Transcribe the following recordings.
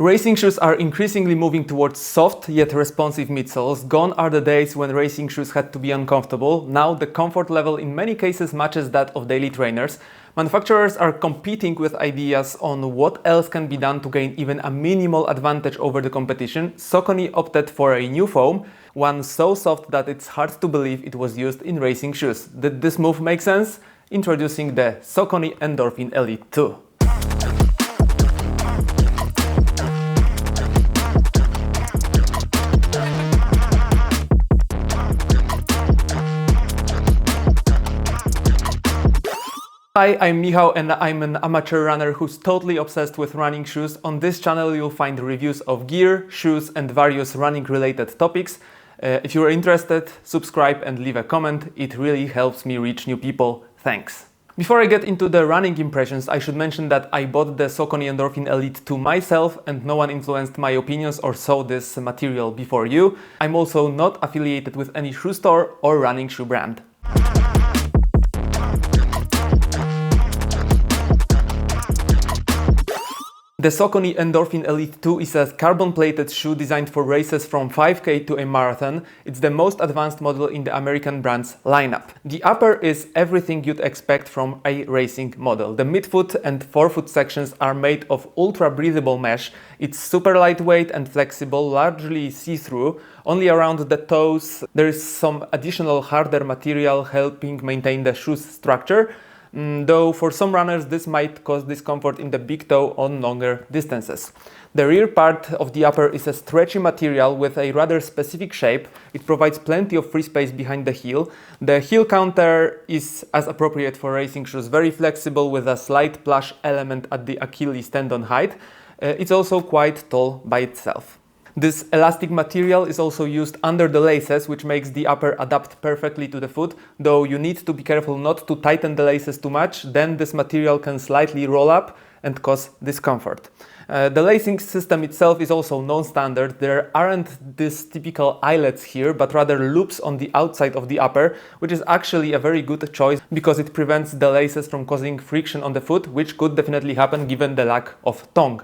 Racing shoes are increasingly moving towards soft yet responsive midsoles. Gone are the days when racing shoes had to be uncomfortable. Now the comfort level in many cases matches that of daily trainers. Manufacturers are competing with ideas on what else can be done to gain even a minimal advantage over the competition. Saucony opted for a new foam, one so soft that it's hard to believe it was used in racing shoes. Did this move make sense? Introducing the Saucony Endorphin Elite 2. Hi, I'm Michał and I'm an amateur runner who's totally obsessed with running shoes. On this channel you'll find reviews of gear, shoes and various running related topics. If you're interested, subscribe and leave a comment. It really helps me reach new people. Thanks. Before I get into the running impressions, I should mention that I bought the Saucony Endorphin Elite 2 myself and no one influenced my opinions or saw this material before you. I'm also not affiliated with any shoe store or running shoe brand. The Saucony Endorphin Elite 2 is a carbon-plated shoe designed for races from 5K to a marathon. It's the most advanced model in the American brand's lineup. The upper is everything you'd expect from a racing model. The midfoot and forefoot sections are made of ultra-breathable mesh. It's super lightweight and flexible, largely see-through. Only around the toes there is some additional harder material helping maintain the shoe's structure. Though for some runners this might cause discomfort in the big toe on longer distances. The rear part of the upper is a stretchy material with a rather specific shape. It provides plenty of free space behind the heel. The heel counter is as appropriate for racing shoes, very flexible with a slight plush element at the Achilles tendon height. It's also quite tall by itself. This elastic material is also used under the laces, which makes the upper adapt perfectly to the foot, though you need to be careful not to tighten the laces too much, then this material can slightly roll up and cause discomfort. The lacing system itself is also non-standard. There aren't these typical eyelets here, but rather loops on the outside of the upper, which is actually a very good choice because it prevents the laces from causing friction on the foot, which could definitely happen given the lack of tongue.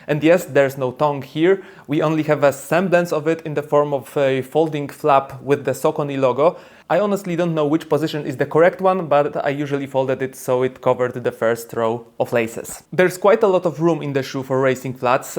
And yes, there's no tongue here, we only have a semblance of it in the form of a folding flap with the Saucony logo. I honestly don't know which position is the correct one, but I usually folded it so it covered the first row of laces. There's quite a lot of room in the shoe for racing flats.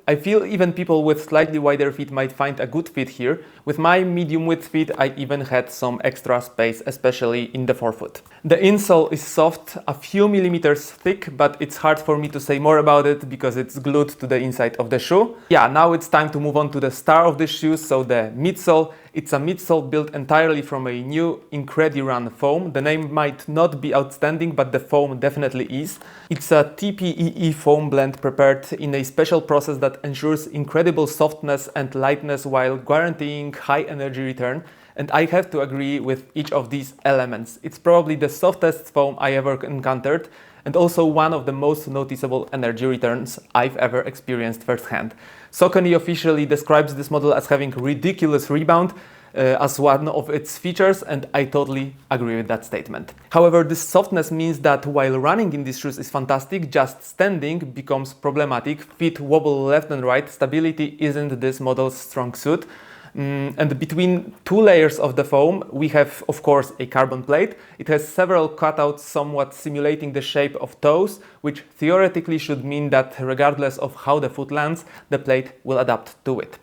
I feel even people with slightly wider feet might find a good fit here. With my medium width feet, I even had some extra space, especially in the forefoot. The insole is soft, a few millimeters thick, but it's hard for me to say more about it because it's glued to the inside of the shoe. Yeah, now it's time to move on to the star of the shoe, so the midsole. It's a midsole built entirely from a new Incredi-Run foam. The name might not be outstanding, but the foam definitely is. It's a TPEE foam blend prepared in a special process that ensures incredible softness and lightness while guaranteeing high energy return. And I have to agree with each of these elements. It's probably the softest foam I ever encountered and also one of the most noticeable energy returns I've ever experienced firsthand. Saucony officially describes this model as having ridiculous rebound as one of its features, and I totally agree with that statement. However, this softness means that while running in these shoes is fantastic, just standing becomes problematic. Feet wobble left and right, stability isn't this model's strong suit. And between two layers of the foam, we have, of course, a carbon plate. It has several cutouts somewhat simulating the shape of toes, which theoretically should mean that regardless of how the foot lands, the plate will adapt to it.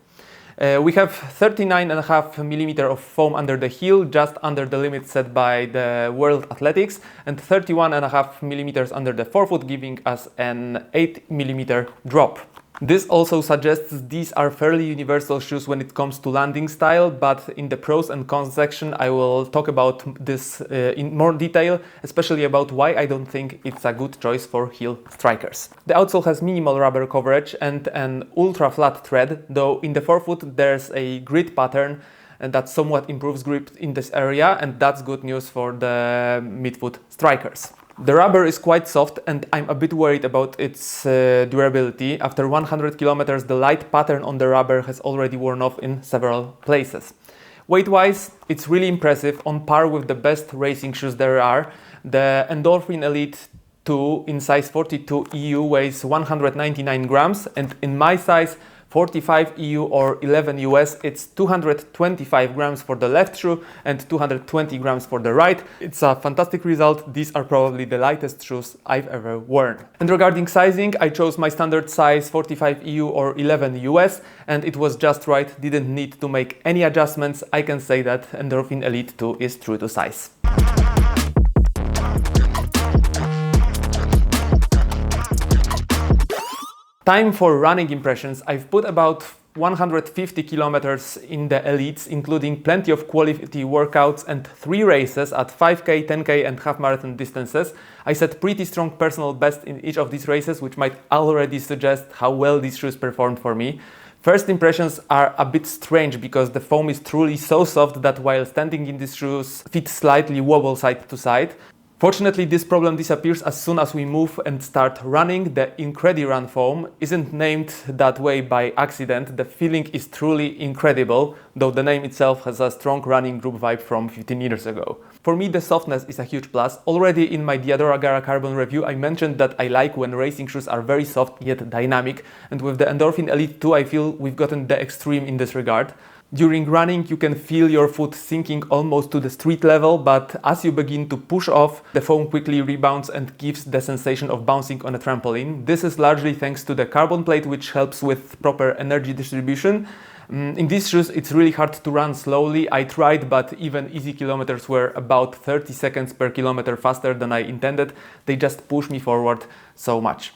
We have 39.5mm of foam under the heel, just under the limit set by the World Athletics, and 31.5mm under the forefoot, giving us an 8mm drop. This also suggests these are fairly universal shoes when it comes to landing style, but in the pros and cons section I will talk about this in more detail, especially about why I don't think it's a good choice for heel strikers. The outsole has minimal rubber coverage and an ultra-flat tread, though in the forefoot there's a grid pattern and that somewhat improves grip in this area, and that's good news for the midfoot strikers. The rubber is quite soft and I'm a bit worried about its durability. After 100 kilometers, the light pattern on the rubber has already worn off in several places. Weight-wise, it's really impressive, on par with the best racing shoes there are. The Endorphin Elite 2 in size 42 EU weighs 199 grams, and in my size 45 EU or 11 US, it's 225 grams for the left shoe and 220 grams for the right. It's a fantastic result. These are probably the lightest shoes I've ever worn. And regarding sizing, I chose my standard size 45 EU or 11 US, and it was just right. Didn't need to make any adjustments. I can say that Endorphin Elite 2 is true to size. Time for running impressions. I've put about 150 kilometers in the Elites, including plenty of quality workouts and 3 races at 5K, 10K and half marathon distances. I set pretty strong personal best in each of these races, which might already suggest how well these shoes performed for me. First impressions are a bit strange because the foam is truly so soft that while standing in these shoes, feet slightly wobble side to side. Fortunately, this problem disappears as soon as we move and start running. The IncrediRun foam isn't named that way by accident. The feeling is truly incredible, though the name itself has a strong running group vibe from 15 years ago. For me, the softness is a huge plus. Already in my Diadora Gara Carbon review, I mentioned that I like when racing shoes are very soft yet dynamic, and with the Endorphin Elite 2, I feel we've gotten the extreme in this regard. During running, you can feel your foot sinking almost to the street level, but as you begin to push off, the foam quickly rebounds and gives the sensation of bouncing on a trampoline. This is largely thanks to the carbon plate, which helps with proper energy distribution. In these shoes, it's really hard to run slowly. I tried, but even easy kilometers were about 30 seconds per kilometer faster than I intended. They just push me forward so much.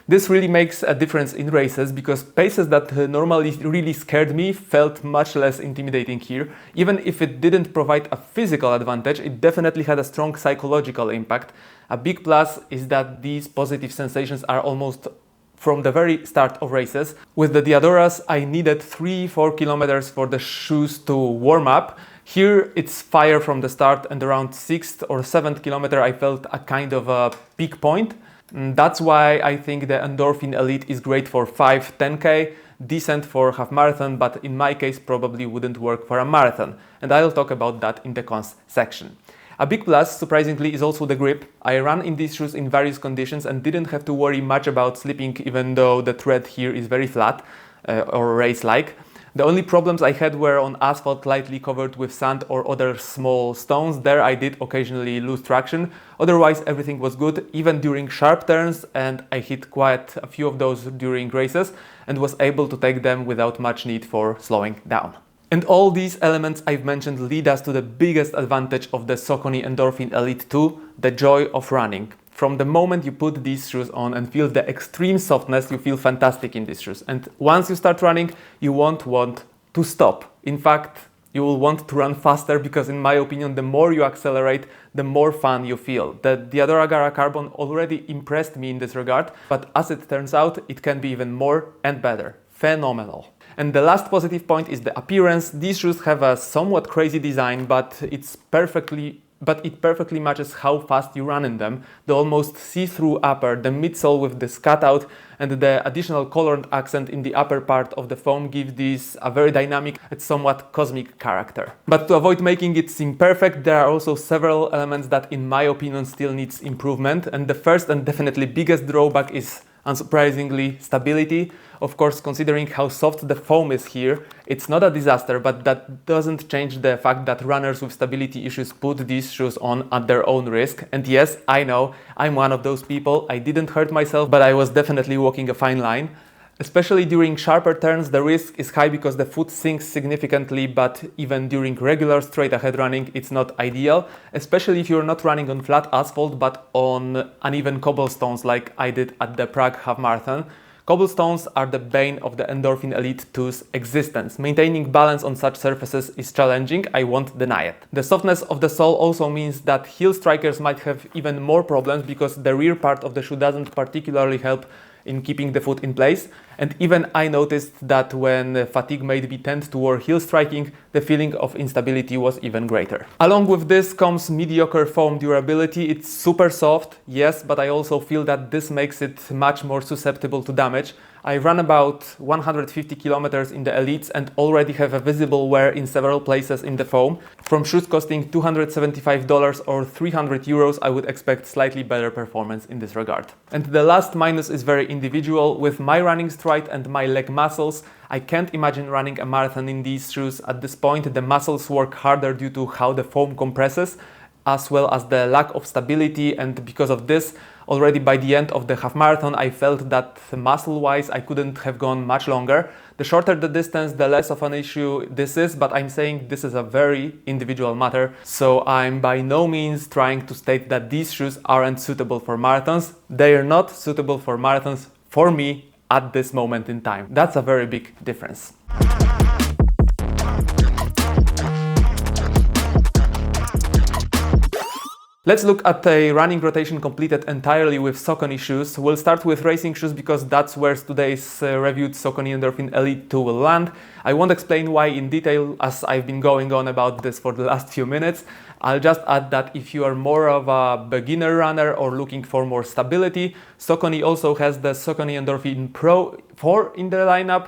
This really makes a difference in races because paces that normally really scared me felt much less intimidating here. Even if it didn't provide a physical advantage, it definitely had a strong psychological impact. A big plus is that these positive sensations are almost from the very start of races. With the Diadoras, I needed 3-4 kilometers for the shoes to warm up. Here it's fire from the start, and around 6th or 7th kilometer I felt a kind of a peak point. That's why I think the Endorphin Elite is great for 5-10K, decent for half marathon, but in my case probably wouldn't work for a marathon, and I'll talk about that in the cons section. A big plus, surprisingly, is also the grip. I ran in these shoes in various conditions and didn't have to worry much about slipping, even though the tread here is very flat or race-like. The only problems I had were on asphalt lightly covered with sand or other small stones. There I did occasionally lose traction. Otherwise everything was good, even during sharp turns, and I hit quite a few of those during races and was able to take them without much need for slowing down. And all these elements I've mentioned lead us to the biggest advantage of the Saucony Endorphin Elite 2, the joy of running. From the moment you put these shoes on and feel the extreme softness, you feel fantastic in these shoes. And once you start running, you won't want to stop. In fact, you will want to run faster because, in my opinion, the more you accelerate, the more fun you feel. The Diadora Gara Carbon already impressed me in this regard, but as it turns out, it can be even more and better. Phenomenal. And the last positive point is the appearance. These shoes have a somewhat crazy design, but it perfectly matches how fast you run in them. The almost see-through upper, the midsole with this cutout, and the additional colored accent in the upper part of the foam give this a very dynamic and somewhat cosmic character. But to avoid making it seem perfect, there are also several elements that, in my opinion, still needs improvement. And the first and definitely biggest drawback is, unsurprisingly, stability. Of course, considering how soft the foam is here, it's not a disaster, but that doesn't change the fact that runners with stability issues put these shoes on at their own risk. And yes, I know, I'm one of those people. I didn't hurt myself, but I was definitely walking a fine line. Especially during sharper turns, the risk is high because the foot sinks significantly, but even during regular straight-ahead running, it's not ideal, especially if you're not running on flat asphalt, but on uneven cobblestones like I did at the Prague Half Marathon. Cobblestones are the bane of the Endorphin Elite 2's existence. Maintaining balance on such surfaces is challenging, I won't deny it. The softness of the sole also means that heel strikers might have even more problems because the rear part of the shoe doesn't particularly help in keeping the foot in place. And even I noticed that when fatigue made me tend toward heel striking, the feeling of instability was even greater. Along with this comes mediocre foam durability. It's super soft, yes, but I also feel that this makes it much more susceptible to damage. I ran about 150 kilometers in the Elites and already have a visible wear in several places in the foam. From shoes costing $275 or 300 euros, I would expect slightly better performance in this regard. And the last minus is very individual. With my running stride and my leg muscles, I can't imagine running a marathon in these shoes. At this point, the muscles work harder due to how the foam compresses, as well as the lack of stability, and because of this, already by the end of the half marathon, I felt that muscle-wise I couldn't have gone much longer. The shorter the distance, the less of an issue this is, but I'm saying this is a very individual matter, so I'm by no means trying to state that these shoes aren't suitable for marathons. They are not suitable for marathons for me at this moment in time. That's a very big difference. Let's look at a running rotation completed entirely with Saucony shoes. We'll start with racing shoes because that's where today's reviewed Saucony Endorphin Elite 2 will land. I won't explain why in detail, as I've been going on about this for the last few minutes. I'll just add that if you are more of a beginner runner or looking for more stability, Saucony also has the Saucony Endorphin Pro 4 in the lineup.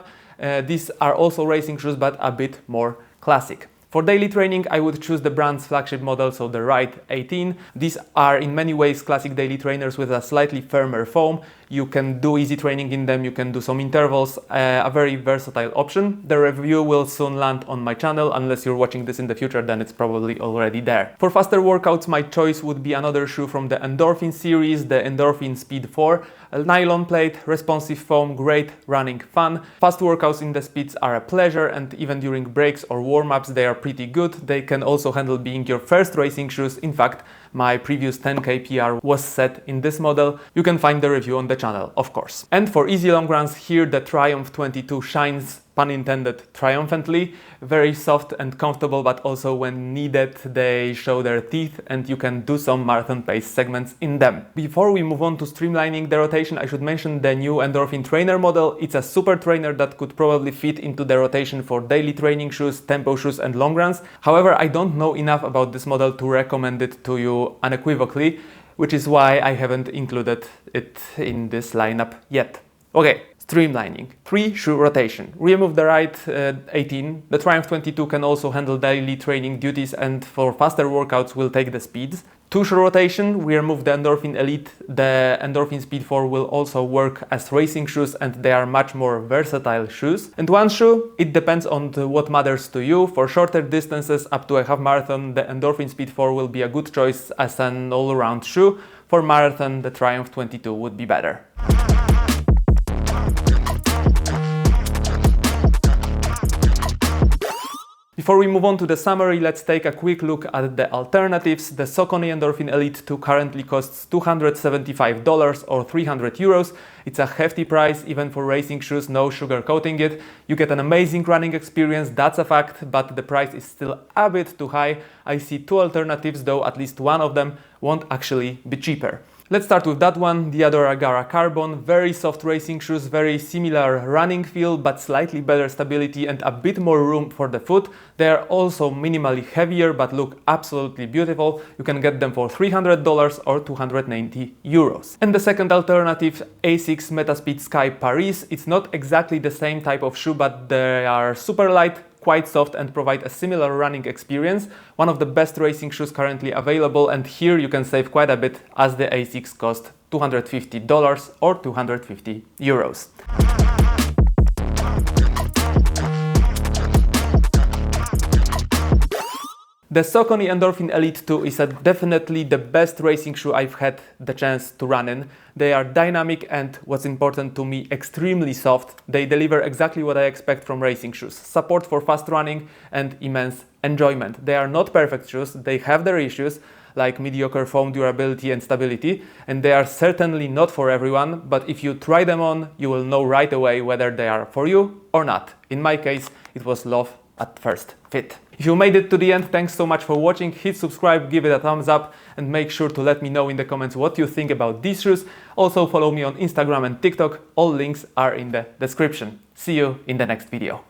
These are also racing shoes, but a bit more classic. For daily training, I would choose the brand's flagship model, so the Ride 18. These are in many ways classic daily trainers with a slightly firmer foam. You can do easy training in them, you can do some intervals, a very versatile option. The review will soon land on my channel. Unless you're watching this in the future, then it's probably already there. For faster workouts, my choice would be another shoe from the Endorphin series, the Endorphin Speed 4. A nylon plate, responsive foam, great running fun. Fast workouts in the speeds are a pleasure, and even during breaks or warm-ups they are pretty good. They can also handle being your first racing shoes. In fact, my previous 10K PR was set in this model. You can find the review on the channel, of course. And for easy long runs, here the Triumph 22 shines, pun intended, triumphantly. Very soft and comfortable, but also when needed they show their teeth and you can do some marathon pace segments in them. Before we move on to streamlining the rotation, I should mention the new Endorphin Trainer model. It's a super trainer that could probably fit into the rotation for daily training shoes, tempo shoes and long runs. However, I don't know enough about this model to recommend it to you unequivocally, which is why I haven't included it in this lineup yet. Okay. Streamlining. 3 shoe rotation. Remove the Ride 18. The Triumph 22 can also handle daily training duties, and for faster workouts we'll take the speeds. 2 shoe rotation. We remove the Endorphin Elite. The Endorphin Speed 4 will also work as racing shoes, and they are much more versatile shoes. And 1 shoe. It depends on what matters to you. For shorter distances up to a half marathon, the Endorphin Speed 4 will be a good choice as an all-around shoe. For marathon, the Triumph 22 would be better. Before we move on to the summary, let's take a quick look at the alternatives. The Saucony Endorphin Elite 2 currently costs $275 or 300 euros. It's a hefty price even for racing shoes, no sugarcoating it. You get an amazing running experience, that's a fact, but the price is still a bit too high. I see 2 alternatives, though at least one of them won't actually be cheaper. Let's start with that one, the Adora Gara Carbon. Very soft racing shoes, very similar running feel, but slightly better stability and a bit more room for the foot. They are also minimally heavier, but look absolutely beautiful. You can get them for $300 or 290 euros. And the second alternative, Asics Metaspeed Sky Paris. It's not exactly the same type of shoe, but they are super light, quite soft and provide a similar running experience. One of the best racing shoes currently available, and here you can save quite a bit as the Asics cost $250 or 250 euros. The Saucony Endorphin Elite 2 is definitely the best racing shoe I've had the chance to run in. They are dynamic and, what's important to me, extremely soft. They deliver exactly what I expect from racing shoes. Support for fast running and immense enjoyment. They are not perfect shoes, they have their issues, like mediocre foam durability and stability, and they are certainly not for everyone, but if you try them on, you will know right away whether they are for you or not. In my case, it was love at first fit. If you made it to the end, thanks so much for watching. Hit subscribe, give it a thumbs up, and make sure to let me know in the comments what you think about these shoes. Also follow me on Instagram and TikTok. All links are in the description. See you in the next video.